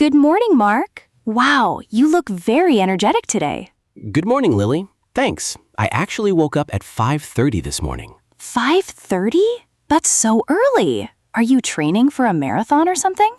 Good morning, Mark. Wow, you look very energetic today. Good morning, Lily. Thanks. I actually woke up at 5:30 this morning. 5:30? That's so early. Are you training for a marathon or something?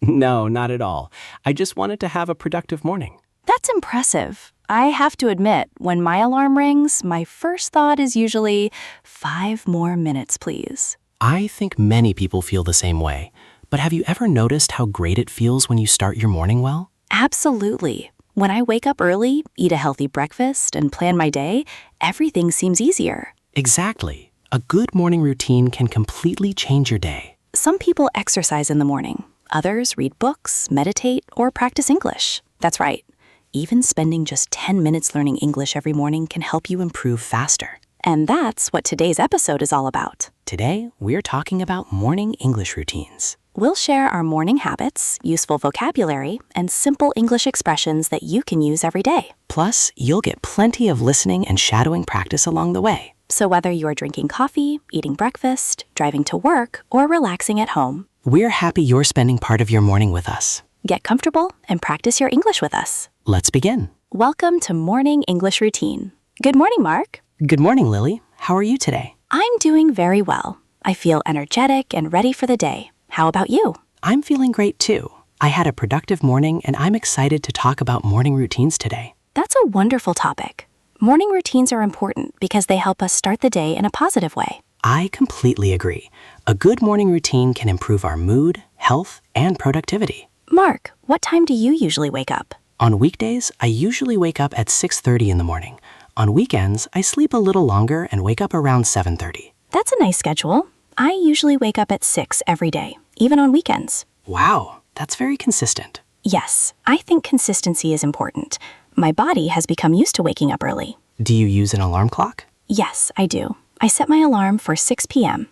No, not at all. I just wanted to have a productive morning. That's impressive. I have to admit, when my alarm rings, my first thought is usually 5 more minutes, please. I think many people feel the same way. But have you ever noticed how great it feels when you start your morning well? Absolutely. When I wake up early, eat a healthy breakfast, and plan my day, everything seems easier. Exactly. A good morning routine can completely change your day. Some people exercise in the morning. Others read books, meditate, or practice English. That's right. Even spending just 10 minutes learning English every morning can help you improve faster. And that's what today's episode is all about. Today, we're talking about morning English routines. We'll share our morning habits, useful vocabulary, and simple English expressions that you can use every day. Plus, you'll get plenty of listening and shadowing practice along the way. So whether you're drinking coffee, eating breakfast, driving to work, or relaxing at home, we're happy you're spending part of your morning with us. Get comfortable and practice your English with us. Let's begin. Welcome to Morning English Routine. Good morning, Mark. Good morning, Lily. How are you today? I'm doing very well. I feel energetic and ready for the day. How about you? I'm feeling great too. I had a productive morning and I'm excited to talk about morning routines today. That's a wonderful topic. Morning routines are important because they help us start the day in a positive way. I completely agree. A good morning routine can improve our mood, health, and productivity. Mark, what time do you usually wake up? On weekdays, I usually wake up at 6:30 in the morning. On weekends, I sleep a little longer and wake up around 7:30. That's a nice schedule. I usually wake up at 6 every day, even on weekends. Wow, that's very consistent. Yes, I think consistency is important. My body has become used to waking up early. Do you use an alarm clock? Yes, I do. I set my alarm for 6 p.m.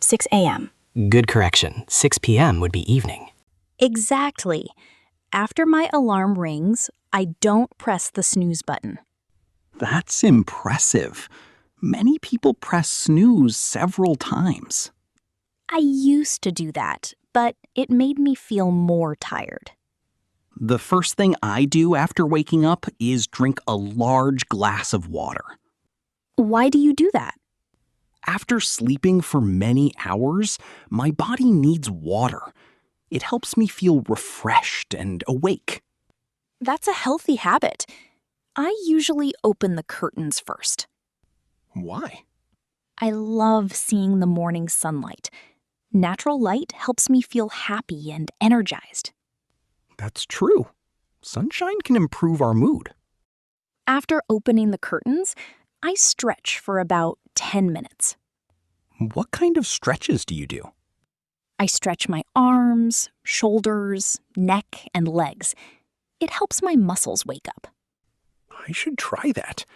6 a.m. Good correction. 6 p.m. would be evening. Exactly. After my alarm rings, I don't press the snooze button. That's impressive. Many people press snooze several times. I used to do that, but it made me feel more tired. The first thing I do after waking up is drink a large glass of water. Why do you do that? After sleeping for many hours, my body needs water. It helps me feel refreshed and awake. That's a healthy habit. I usually open the curtains first. Why? I love seeing the morning sunlight. Natural light helps me feel happy and energized. That's true. Sunshine can improve our mood. After opening the curtains, I stretch for about 10 minutes. What kind of stretches do you do? I stretch my arms, shoulders, neck, and legs. It helps my muscles wake up. I should try that.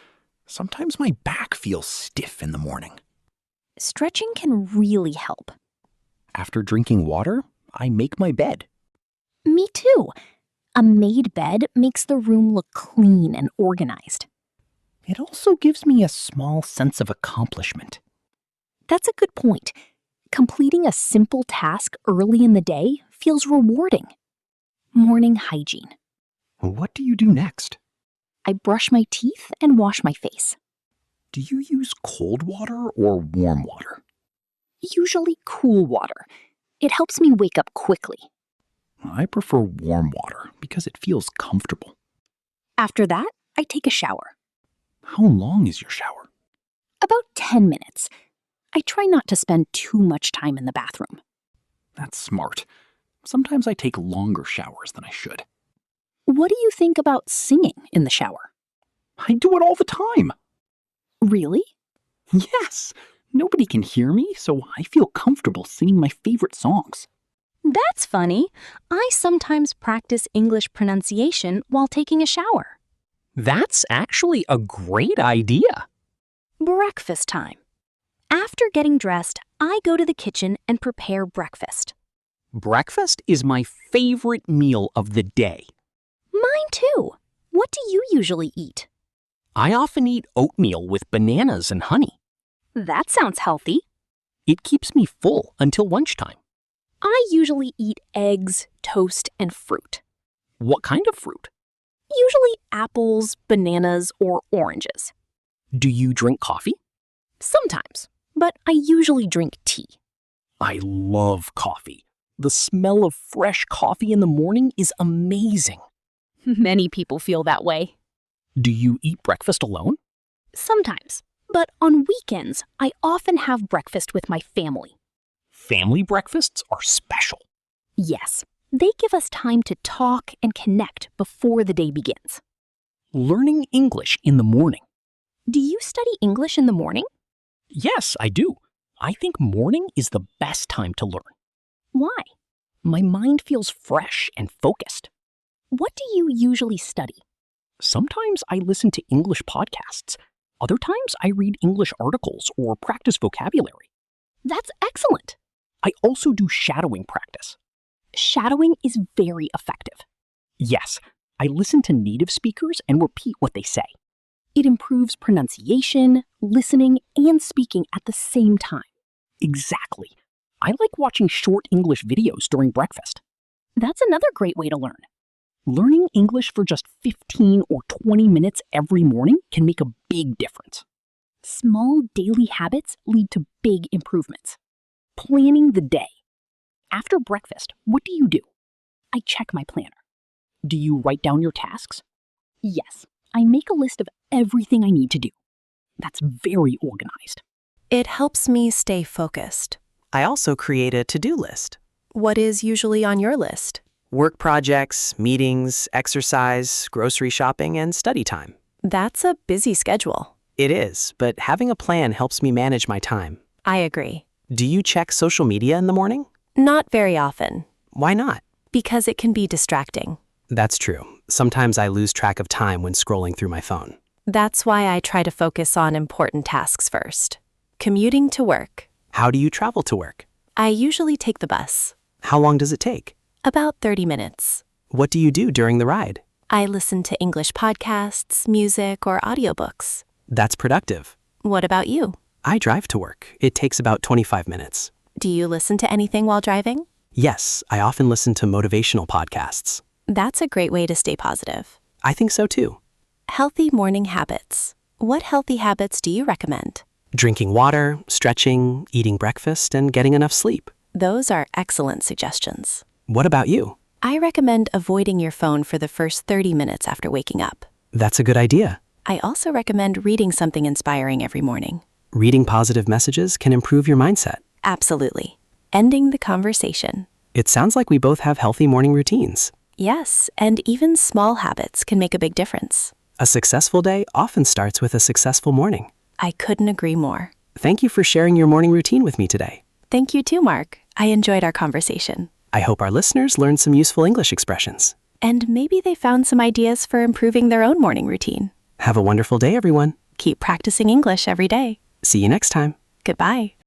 Sometimes my back feels stiff in the morning. Stretching can really help. After drinking water, I make my bed. Me too. A made bed makes the room look clean and organized. It also gives me a small sense of accomplishment. That's a good point. Completing a simple task early in the day feels rewarding. Morning hygiene. What do you do next? I brush my teeth and wash my face. Do you use cold water or warm water? Usually cool water. It helps me wake up quickly. I prefer warm water because it feels comfortable. After that, I take a shower. How long is your shower? About 10 minutes. I try not to spend too much time in the bathroom. That's smart. Sometimes I take longer showers than I should. What do you think about singing in the shower? I do it all the time. Really? Yes. Nobody can hear me, so I feel comfortable singing my favorite songs. That's funny. I sometimes practice English pronunciation while taking a shower. That's actually a great idea. Breakfast time. After getting dressed, I go to the kitchen and prepare breakfast. Breakfast is my favorite meal of the day. Mine too. What do you usually eat? I often eat oatmeal with bananas and honey. That sounds healthy. It keeps me full until lunchtime. I usually eat eggs, toast, and fruit. What kind of fruit? Usually apples, bananas, or oranges. Do you drink coffee? Sometimes, but I usually drink tea. I love coffee. The smell of fresh coffee in the morning is amazing. Many people feel that way. Do you eat breakfast alone? Sometimes, but on weekends, I often have breakfast with my family. Family breakfasts are special. Yes, they give us time to talk and connect before the day begins. Learning English in the morning. Do you study English in the morning? Yes, I do. I think morning is the best time to learn. Why? My mind feels fresh and focused. What do you usually study? Sometimes I listen to English podcasts. Other times I read English articles or practice vocabulary. That's excellent. I also do shadowing practice. Shadowing is very effective. Yes, I listen to native speakers and repeat what they say. It improves pronunciation, listening, and speaking at the same time. Exactly. I like watching short English videos during breakfast. That's another great way to learn. Learning English for just 15 or 20 minutes every morning can make a big difference. Small daily habits lead to big improvements. Planning the day. After breakfast, what do you do? I check my planner. Do you write down your tasks? Yes, I make a list of everything I need to do. That's very organized. It helps me stay focused. I also create a to-do list. What is usually on your list? Work projects, meetings, exercise, grocery shopping, and study time. That's a busy schedule. It is, but having a plan helps me manage my time. I agree. Do you check social media in the morning? Not very often. Why not? Because it can be distracting. That's true. Sometimes I lose track of time when scrolling through my phone. That's why I try to focus on important tasks first. Commuting to work. How do you travel to work? I usually take the bus. How long does it take? About 30 minutes. What do you do during the ride? I listen to English podcasts, music, or audiobooks. That's productive. What about you? I drive to work. It takes about 25 minutes. Do you listen to anything while driving? Yes, I often listen to motivational podcasts. That's a great way to stay positive. I think so too. Healthy morning habits. What healthy habits do you recommend? Drinking water, stretching, eating breakfast, and getting enough sleep. Those are excellent suggestions. What about you? I recommend avoiding your phone for the first 30 minutes after waking up. That's a good idea. I also recommend reading something inspiring every morning. Reading positive messages can improve your mindset. Absolutely. Ending the conversation. It sounds like we both have healthy morning routines. Yes, and even small habits can make a big difference. A successful day often starts with a successful morning. I couldn't agree more. Thank you for sharing your morning routine with me today. Thank you too, Mark. I enjoyed our conversation. I hope our listeners learned some useful English expressions. And maybe they found some ideas for improving their own morning routine. Have a wonderful day, everyone. Keep practicing English every day. See you next time. Goodbye.